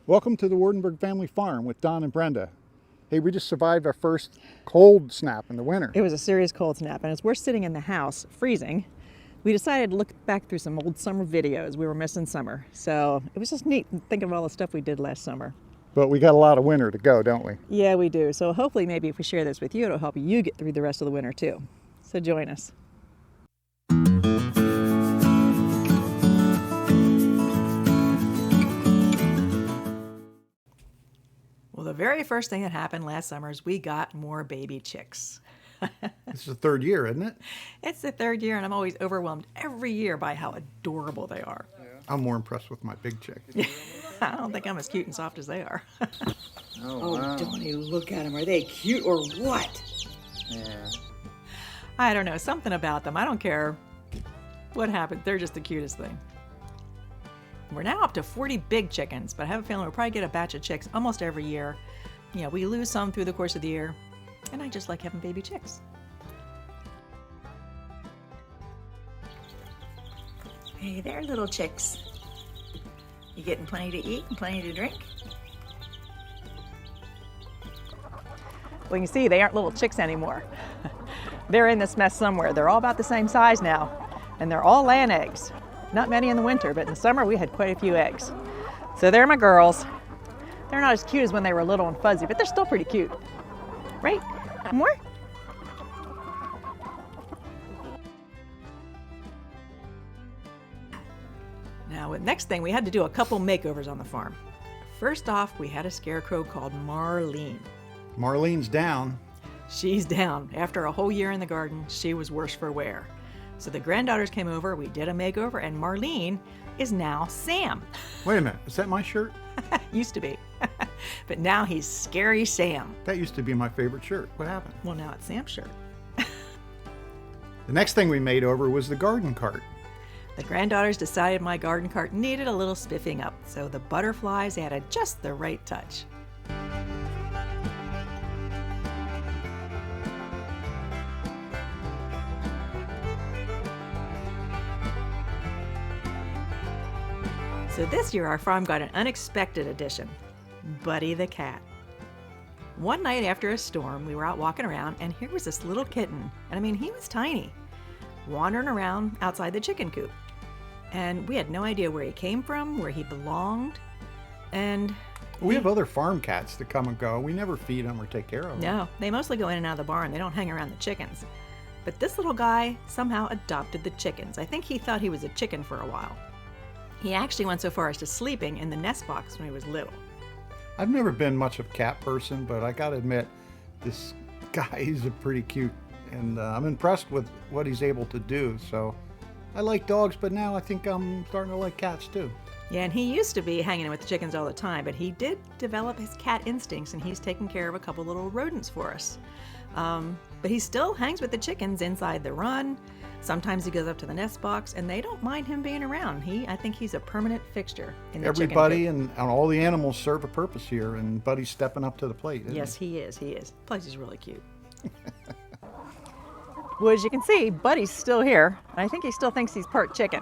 Welcome to the Waardenburg family farm with Don and Brenda. Hey, we just survived our first cold snap in the winter. It was a serious cold snap, and as we're sitting in the house freezing, we decided to look back through some old summer videos. We were missing summer, so it was just neat thinking of all the stuff we did last summer. But we got a lot of winter to go, don't we? Yeah, we do. So hopefully maybe if we share this with you, it'll help you get through the rest of the winter too. So join us. Well, the very first thing that happened last summer is we got more baby chicks. This is the third year, isn't it? It's the third year, and I'm always overwhelmed every year by how adorable they are. I'm more impressed with my big chick. I don't think I'm as cute and soft as they are. Oh, wow. Donnie, look at them. Are they cute or what? Yeah. I don't know, something about them. I don't care what happens. They're just the cutest thing. We're now up to 40 big chickens, but I have a feeling we'll probably get a batch of chicks almost every year. You know, we lose some through the course of the year, and I just like having baby chicks. Hey there, little chicks. You getting plenty to eat and plenty to drink? Well, you can see they aren't little chicks anymore. They're in this mess somewhere. They're all about the same size now, and they're all laying eggs. Not many in the winter, but in the summer we had quite a few eggs. So they're my girls. They're not as cute as when they were little and fuzzy, but they're still pretty cute. Right? More? Now, the next thing, we had to do a couple makeovers on the farm. First off, we had a scarecrow called Marlene. Marlene's down. She's down. After a whole year in the garden, she was worse for wear. So the granddaughters came over, we did a makeover, and Marlene is now Sam. Wait a minute, is that my shirt? Used to be. But now he's Scary Sam. That used to be my favorite shirt. What happened? Well, now it's Sam's shirt. The next thing we made over was the garden cart. The granddaughters decided my garden cart needed a little spiffing up, so the butterflies added just the right touch. So this year our farm got an unexpected addition, Buddy the cat. One night after a storm, we were out walking around, and here was this little kitten, and I mean, he was tiny, wandering around outside the chicken coop. And we had no idea where he came from, where he belonged, and... We have other farm cats that come and go. We never feed them or take care of them. No, they mostly go in and out of the barn. They don't hang around the chickens. But this little guy somehow adopted the chickens. I think he thought he was a chicken for a while. He actually went so far as to sleeping in the nest box when he was little. I've never been much of a cat person, but I gotta admit, this guy is a pretty cute, and I'm impressed with what he's able to do. So I like dogs, but now I think I'm starting to like cats too. Yeah, and he used to be hanging with the chickens all the time, but he did develop his cat instincts, and he's taking care of a couple little rodents for us. But he still hangs with the chickens inside the run. Sometimes he goes up to the nest box, and they don't mind him being around. I think he's a permanent fixture in the Everybody chicken and all the animals serve a purpose here, and Buddy's stepping up to the plate. Isn't Yes, he is. He is. Plus, he's really cute. Well, as you can see, Buddy's still here. I think he still thinks he's part chicken.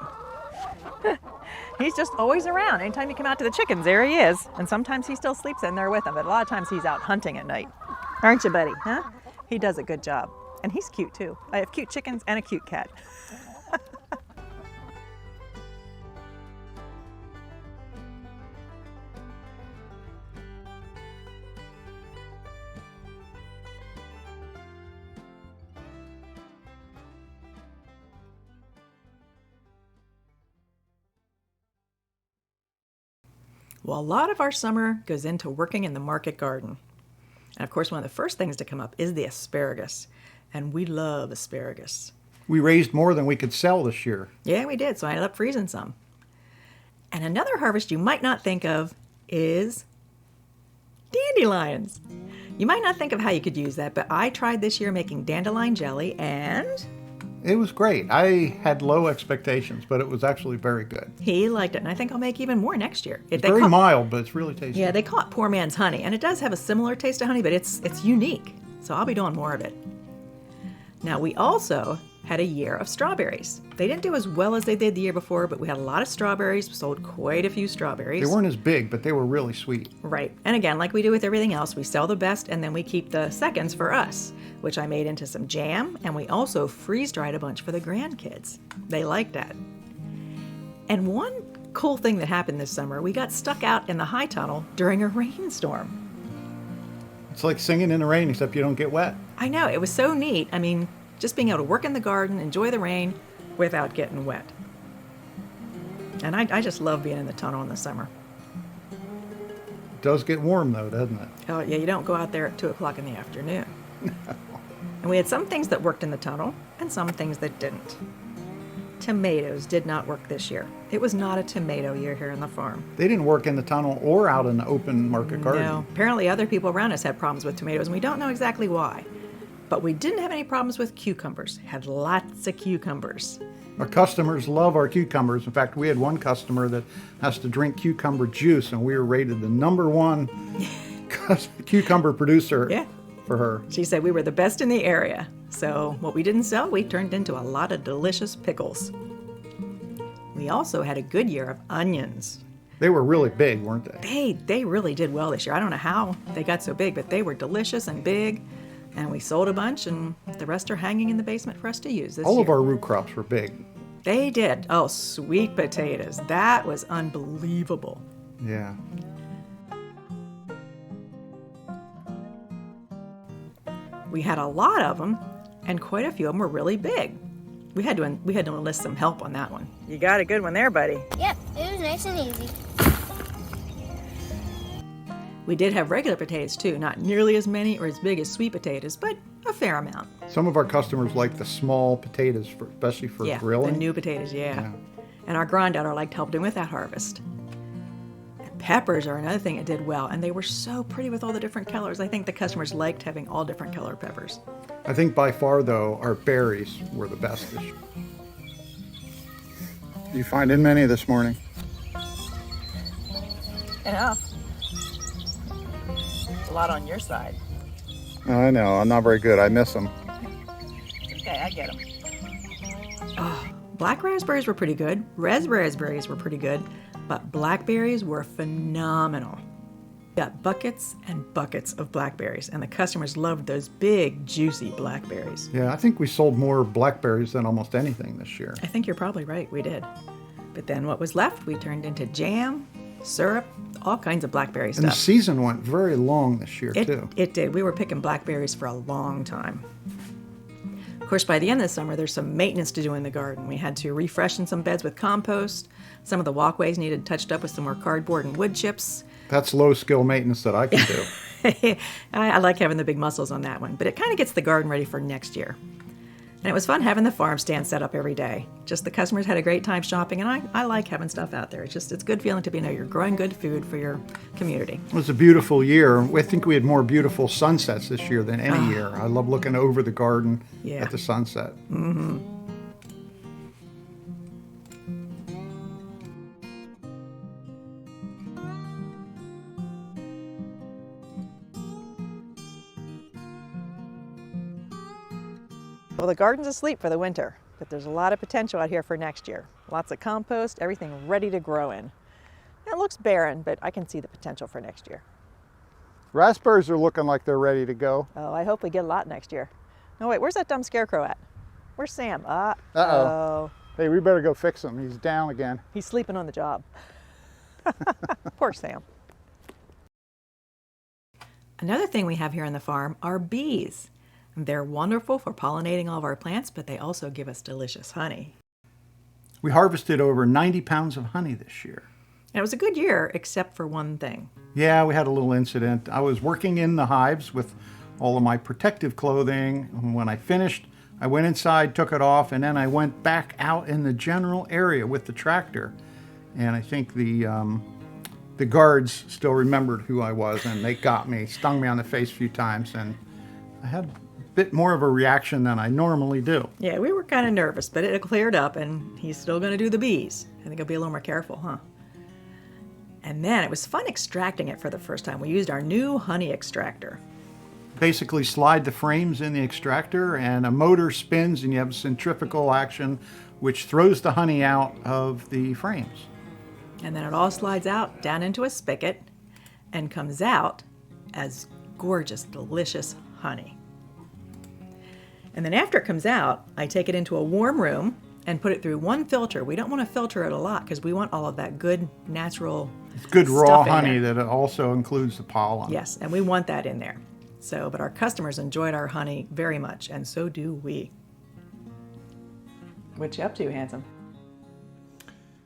He's just always around. Anytime you come out to the chickens, there he is. And sometimes he still sleeps in there with them, but a lot of times he's out hunting at night. Aren't you, Buddy? Huh? He does a good job. And he's cute, too. I have cute chickens and a cute cat. Well, a lot of our summer goes into working in the market garden. And of course, one of the first things to come up is the asparagus. And we love asparagus. We raised more than we could sell this year. Yeah, we did. So I ended up freezing some. And another harvest you might not think of is dandelions. You might not think of how you could use that, but I tried this year making dandelion jelly, and It was great. I had low expectations, but it was actually very good. he liked it. And I think I'll make even more next year. It's very mild, but it's really tasty. Yeah, they call it poor man's honey, and it does have a similar taste to honey, but it's unique. So I'll be doing more of it. Now, we also had a year of strawberries. They didn't do as well as they did the year before, but we had a lot of strawberries. We sold quite a few strawberries. They weren't as big, but they were really sweet. Right. And again, like we do with everything else, we sell the best and then we keep the seconds for us, which I made into some jam, and we also freeze-dried a bunch for the grandkids. They liked that. And one cool thing that happened this summer, we got stuck out in the high tunnel during a rainstorm. It's like singing in the rain, except you don't get wet. I know, it was so neat. I mean, just being able to work in the garden, enjoy the rain without getting wet. And I just love being in the tunnel in the summer. It does get warm though, doesn't it? Oh yeah, you don't go out there at 2 o'clock in the afternoon. And we had some things that worked in the tunnel and some things that didn't. Tomatoes did not work this year. It was not a tomato year here on the farm. They didn't work in the tunnel or out in the open market garden. No, apparently other people around us had problems with tomatoes, and we don't know exactly why. But we didn't have any problems with cucumbers. Had lots of cucumbers. Our customers love our cucumbers. In fact, we had one customer that has to drink cucumber juice, and we were rated the #1 cucumber producer for her. She said we were the best in the area. So what we didn't sell, we turned into a lot of delicious pickles. We also had a good year of onions. They were really big, weren't they? They really did well this year. I don't know how they got so big, but they were delicious and big. And we sold a bunch, and the rest are hanging in the basement for us to use this year. All of our root crops were big. They did. Oh, sweet potatoes. That was unbelievable. Yeah. We had a lot of them, and quite a few of them were really big. We had to enlist some help on that one. You got a good one there, buddy. Yep, it was nice and easy. We did have regular potatoes too, not nearly as many or as big as sweet potatoes, but a fair amount. Some of our customers like the small potatoes, especially for grilling. The new potatoes, yeah. And our granddaughter liked helping with that harvest. And peppers are another thing that did well, and they were so pretty with all the different colors. I think the customers liked having all different color peppers. I think by far, though, our berries were the best this year. You finding many this morning? Enough. A lot on your side. I know, I'm not very good. I miss them. Okay, I get them. Oh, black raspberries were pretty good. Red raspberries were pretty good, but blackberries were phenomenal. We got buckets and buckets of blackberries, and the customers loved those big, juicy blackberries. Yeah, I think we sold more blackberries than almost anything this year. I think you're probably right, we did. But then what was left, we turned into jam, syrup, all kinds of blackberry stuff. And the season went very long this year, too. It did. We were picking blackberries for a long time. Of course, by the end of the summer, there's some maintenance to do in the garden. We had to refreshen some beds with compost. Some of the walkways needed touched up with some more cardboard and wood chips. That's low-skill maintenance that I can do. I like having the big muscles on that one, but it kind of gets the garden ready for next year. And it was fun having the farm stand set up every day. Just the customers had a great time shopping, and I like having stuff out there. It's good feeling to be know you're growing good food for your community. It was a beautiful year. I think we had more beautiful sunsets this year than any year. I love looking over the garden at the sunset. Mm-hmm. Well, the garden's asleep for the winter, but there's a lot of potential out here for next year. Lots of compost, everything ready to grow in. It looks barren, but I can see the potential for next year. Raspberries are looking like they're ready to go. Oh, I hope we get a lot next year. No, wait, where's that dumb scarecrow at? Where's Sam? Uh-oh. Hey, we better go fix him. He's down again. He's sleeping on the job. Poor Sam. Another thing we have here on the farm are bees. They're wonderful for pollinating all of our plants, but they also give us delicious honey. We harvested over 90 pounds of honey this year. And it was a good year, except for one thing. Yeah, we had a little incident. I was working in the hives with all of my protective clothing. When I finished, I went inside, took it off, and then I went back out in the general area with the tractor. And I think the guards still remembered who I was, and they got me, stung me on the face a few times, and I had bit more of a reaction than I normally do. Yeah, we were kind of nervous, but it cleared up, and he's still going to do the bees. I think he'll be a little more careful, huh? And then it was fun extracting it for the first time. We used our new honey extractor. basically slide the frames in the extractor, and a motor spins and you have centrifugal action which throws the honey out of the frames. And then it all slides out down into a spigot and comes out as gorgeous, delicious honey. And then after it comes out, I take it into a warm room and put it through one filter. We don't want to filter it a lot because we want all of that good natural It's good raw stuff in honey there. that also includes the pollen. Yes, and we want that in there. So, but our customers enjoyed our honey very much, and so do we. What you up to, handsome?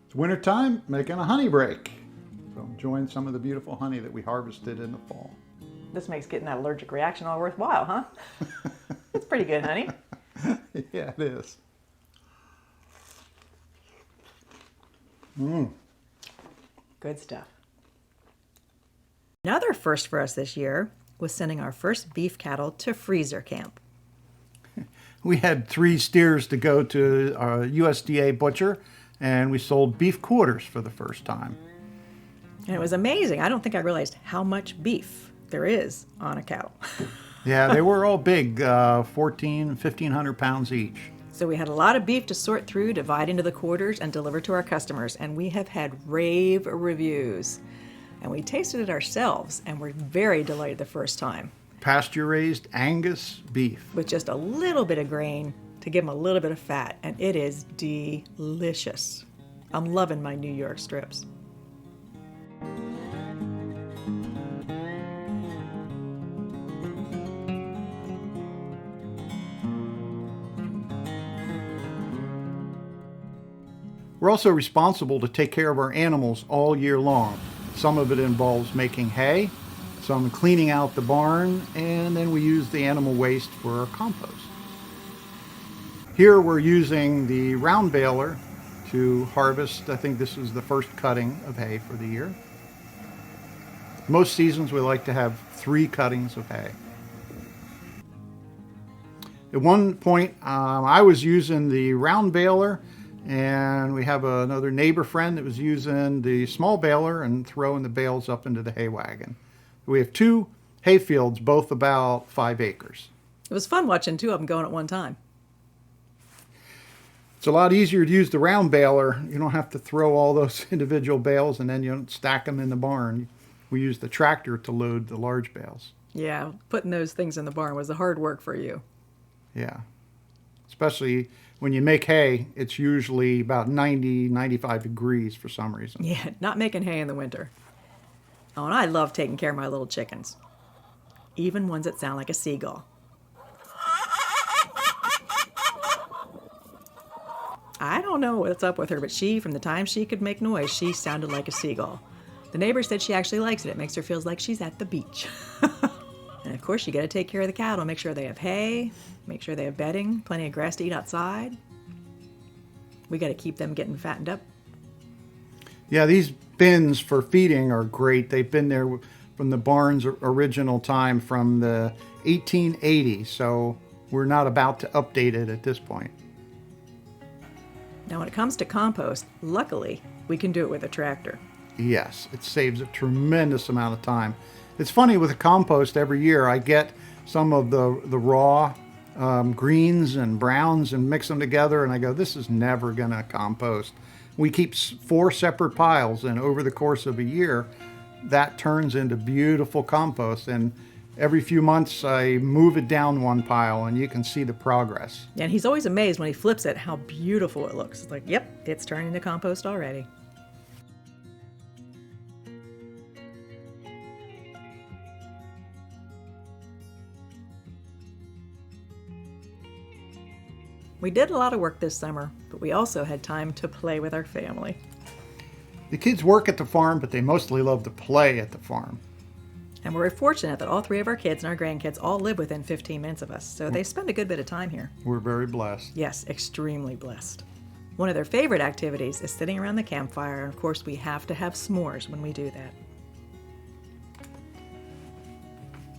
It's wintertime, making a honey break. So enjoying some of the beautiful honey that we harvested in the fall. This makes getting that allergic reaction all worthwhile, huh? It's pretty good, honey. Yeah, it is. Good stuff. Another first for us this year was sending our first beef cattle to freezer camp. We had 3 steers to go to our USDA butcher, and we sold beef quarters for the first time. And it was amazing. I don't think I realized how much beef there is on a cow. Yeah, they were all big, 1,500 pounds each. So we had a lot of beef to sort through, divide into the quarters, and deliver to our customers. And we have had rave reviews. And we tasted it ourselves, and we're very delighted the first time. Pasture-raised Angus beef. With just a little bit of grain to give them a little bit of fat. And it is delicious. I'm loving my New York strips. We're also responsible to take care of our animals all year long. Some of it involves making hay, some cleaning out the barn, and then we use the animal waste for our compost. Here we're using the round baler to harvest. I think this is the first cutting of hay for the year. Most seasons we like to have 3 cuttings of hay. At one point I was using the round baler, and we have another neighbor friend that was using the small baler and throwing the bales up into the hay wagon. We have 2 hay fields, both about 5 acres. It was fun watching 2 of them going at one time. It's a lot easier to use the round baler. You don't have to throw all those individual bales and then you don't stack them in the barn. We use the tractor to load the large bales. Yeah, putting those things in the barn was the hard work for you. Yeah. Especially when you make hay, it's usually about 90, 95 degrees for some reason. Yeah, not making hay in the winter. Oh, and I love taking care of my little chickens. Even ones that sound like a seagull. I don't know what's up with her, but from the time she could make noise, she sounded like a seagull. The neighbor said she actually likes it. It makes her feel like she's at the beach. And of course, you got to take care of the cattle, make sure they have hay, make sure they have bedding, plenty of grass to eat outside. We got to keep them getting fattened up. Yeah, these bins for feeding are great. They've been there from the barn's original time from the 1880s, so we're not about to update it at this point. Now, when it comes to compost, luckily, we can do it with a tractor. Yes, it saves a tremendous amount of time. It's funny with the compost, every year I get some of the raw greens and browns and mix them together, and I go, this is never going to compost. We keep 4 separate piles, and over the course of a year, that turns into beautiful compost. And every few months, I move it down one pile, and you can see the progress. And he's always amazed when he flips it how beautiful it looks. It's like, yep, it's turning to compost already. We did a lot of work this summer, but we also had time to play with our family. The kids work at the farm, but they mostly love to play at the farm. And we're fortunate that all 3 of our kids and our grandkids all live within 15 minutes of us, so they spend a good bit of time here. We're very blessed. Yes, extremely blessed. One of their favorite activities is sitting around the campfire, and of course we have to have s'mores when we do that.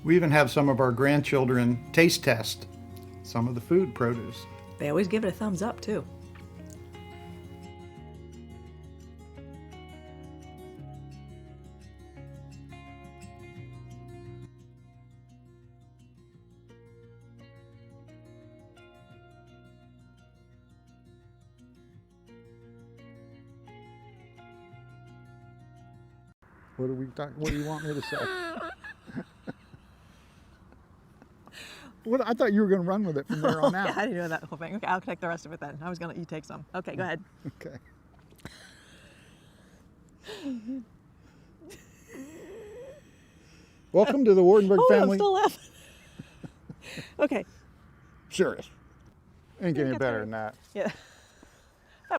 We even have some of our grandchildren taste test some of the food produce. They always give it a thumbs up, too. What do you want me to say? What? I thought you were going to run with it from there on out. Yeah, I didn't know that whole thing. Okay, I'll take the rest of it then. I was going to let you take some. Okay, go ahead. Okay. Welcome to the Waardenburg Oh, I'm family. still laughing. Okay. Serious. Ain't getting Get better there. than that. Yeah.